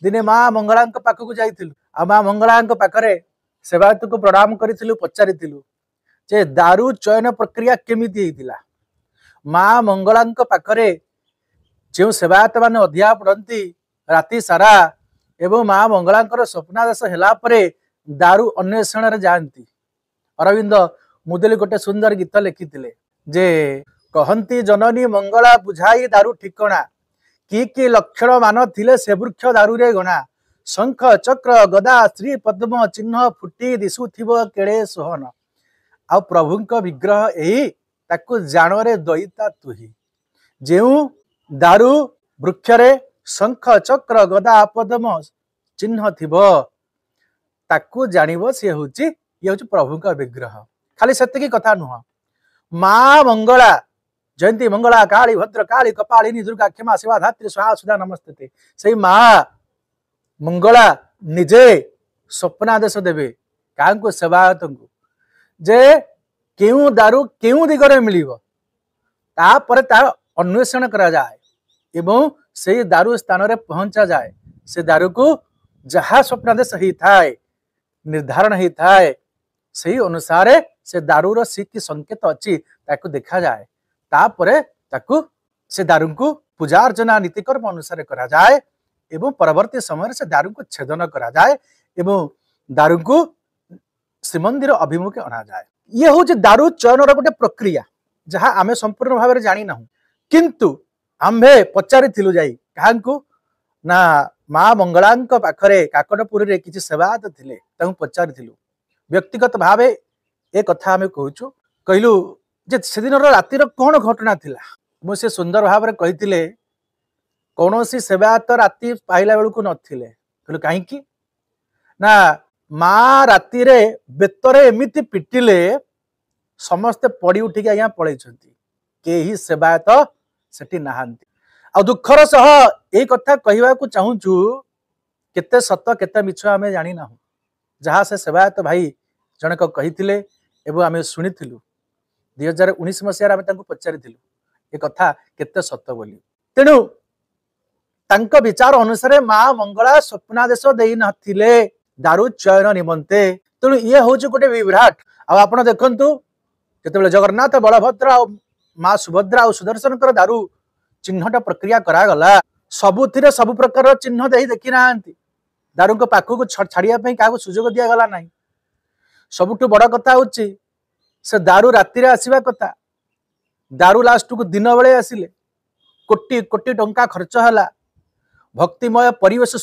दिने माँ मंगला पाखक जाइलु आ माँ मंगला पाखरे सेवायत को प्रणाम करूँ पचारिलु जे दारू चयन प्रक्रिया केमिति होइतिला। माँ मंगला पाखरे जो सेवायत मान अधिया पड़ती राति सारा एवं माँ मंगला स्वप्नादेश होला परे दारू अन्वेषण जाती। अरविंद मुदली गोटे सुंदर गीत लिखिथिले जे कहती जननी मंगला बुझाई दारू ठिकणा कि लक्षण मान थिले से वृक्ष दारू रे गणा शंख चक्र गदा श्री पद्म चिन्ह फुटी दिशुथिब केड़े सोहन आ प्रभुंक विग्रह एही ताकू जानरे दईता तुही जेउ दारू वृक्ष रे शंख चक्र गदा पद्म चिन्ह थिब ताकू जानिबो से होची ये होची प्रभुंक विग्रह। खाली सेतिकी कथा नुह माँ मंगला जयंती मंगला काली भद्र काली कपालिनी दुर्गा क्षमा शिवा धात्री स्वाहा सुधा नमस्ते से माँ मंगला निजे स्वप्नादेश देवे क्या सेवायत को जे केउ दारू केउ दिगरे मिलिबो तापर तार अन्वेषण करा जाए एवं से दारू स्थान रे पहुंचा जाए से दारू को जहाँ स्वप्नादेश ही थाए निर्धारण ही थाए सही अनुसार से दारूर सी की संकेत अच्छी ताकू देखा जाए तापरे ताकू से दारू को पूजा अर्चना नीतिकर्म अनुसार करा जाए एवं परवर्ती समय से दारू को छेदन करा जाए एवं दारू को श्रीमंदिर अभिमुखे अना जाए। ये हूँ दारू चयन गोटे प्रक्रिया जहाँ आमे संपूर्ण भाव में जानी ना किंतु आम्भे पचारि जाई क्या ना माँ मंगला पाखरे काकटपुर रे किसी सेवायत थिले ताकू पचारि व्यक्तिगत भाव ए कथा आमे कहूचु कहलु जे से दिन रातिर कौन घटना थिला मुझे सुंदर भाव में कही कौन सी सेवायत राति पाइला बेलू नथिले कहलु कहीं ना माँ राति रे बेतरे एमिति पिटिले समस्ते पड़ी उठिक आज्ञा पलि केही सेवायत सेठी नाहांती आ दुखर सह ए कथा कहवा को चाहूचु केते सत केते मिछ आमे जानी ना जहाँ से सेवायत भाई जनक कही एवं आमे शुणिथिलु 2019 मसीह पचारि ए कथा केते सत बोली तेणु तांको विचार अनुसार माँ मंगला स्वप्नादेश देई नथिले दारू चयन निमंते तेणु ये हूँ गोटे विभ्राट आप देखु जिते जगन्नाथ बलभद्र आ माँ सुभद्रा और सुदर्शन दारू चिन्हट प्रक्रिया करागला सबुथिरे सबु प्रकार चिन्ह दे देखी ना दारू को पाखक छाड़िया क्या सुजोग दिगला ना सबुठु बड़ कथा होची से दारू राति आसवा कथा दारू लास्ट को दिन बेले आसिले कोटी कोटी टंका खर्च है भक्तिमय परिवेश